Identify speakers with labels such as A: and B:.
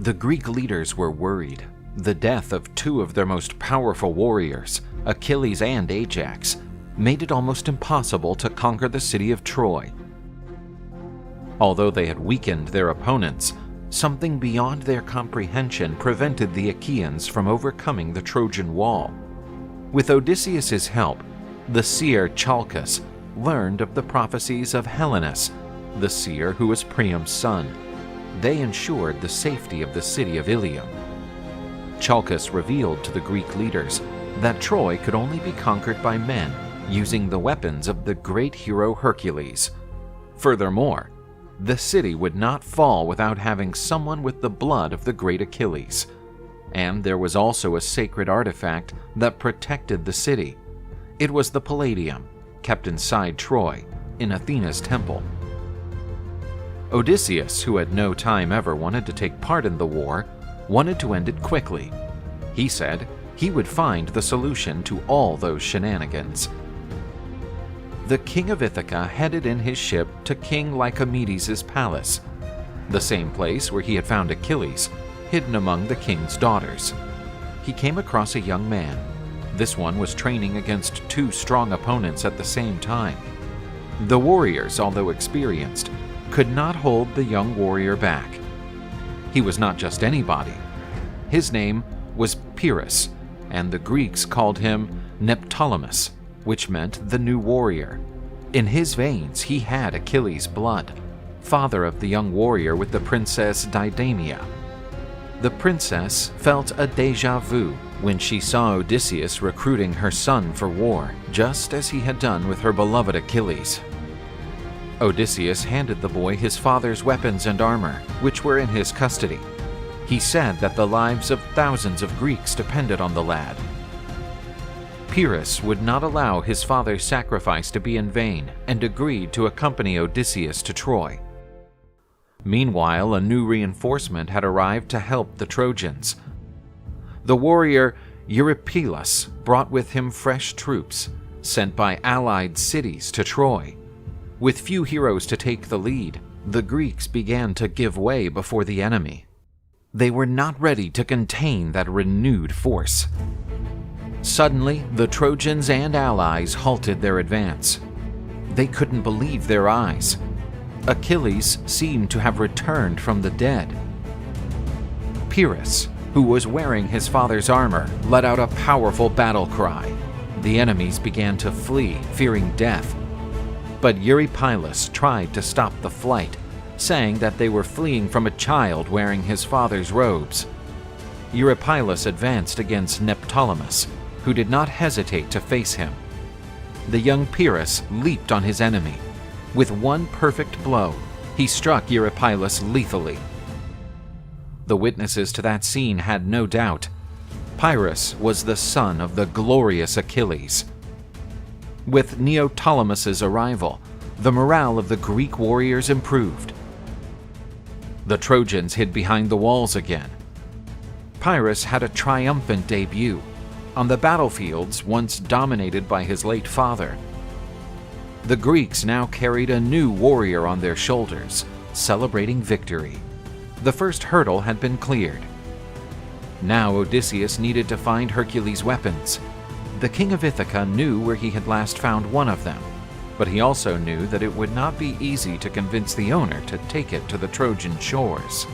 A: The Greek leaders were worried. The death of two of their most powerful warriors, Achilles and Ajax, made it almost impossible to conquer the city of Troy. Although they had weakened their opponents, something beyond their comprehension prevented the Achaeans from overcoming the Trojan wall. With Odysseus's help, the seer Chalcus learned of the prophecies of Helenus, the seer who was Priam's son. They ensured the safety of the city of Ilium. Chalcus revealed to the Greek leaders that Troy could only be conquered by men using the weapons of the great hero Hercules. Furthermore, the city would not fall without having someone with the blood of the great Achilles. And there was also a sacred artifact that protected the city. It was the Palladium, kept inside Troy, in Athena's temple. Odysseus, who at no time ever wanted to take part in the war, wanted to end it quickly. He said he would find the solution to all those shenanigans. The king of Ithaca headed in his ship to King Lycomedes' palace, the same place where he had found Achilles, hidden among the king's daughters. He came across a young man. This one was training against two strong opponents at the same time. The warriors, although experienced, could not hold the young warrior back. He was not just anybody. His name was Pyrrhus, and the Greeks called him Neoptolemus, which meant the new warrior. In his veins he had Achilles' blood, father of the young warrior with the princess Didymia. The princess felt a déjà vu when she saw Odysseus recruiting her son for war, just as he had done with her beloved Achilles. Odysseus handed the boy his father's weapons and armor, which were in his custody. He said that the lives of thousands of Greeks depended on the lad. Pyrrhus would not allow his father's sacrifice to be in vain and agreed to accompany Odysseus to Troy. Meanwhile, a new reinforcement had arrived to help the Trojans. The warrior Eurypylus brought with him fresh troops, sent by allied cities to Troy. With few heroes to take the lead, the Greeks began to give way before the enemy. They were not ready to contain that renewed force. Suddenly, the Trojans and allies halted their advance. They couldn't believe their eyes. Achilles seemed to have returned from the dead. Pyrrhus, who was wearing his father's armor, let out a powerful battle cry. The enemies began to flee, fearing death. But Eurypylus tried to stop the flight, saying that they were fleeing from a child wearing his father's robes. Eurypylus advanced against Neoptolemus, who did not hesitate to face him. The young Pyrrhus leaped on his enemy. With one perfect blow, he struck Eurypylus lethally. The witnesses to that scene had no doubt. Pyrrhus was the son of the glorious Achilles. With Neoptolemus's arrival, the morale of the Greek warriors improved. The Trojans hid behind the walls again. Pyrrhus had a triumphant debut on the battlefields once dominated by his late father. The Greeks now carried a new warrior on their shoulders, celebrating victory. The first hurdle had been cleared. Now Odysseus needed to find Hercules' weapons. The king of Ithaca knew where he had last found one of them, but he also knew that it would not be easy to convince the owner to take it to the Trojan shores.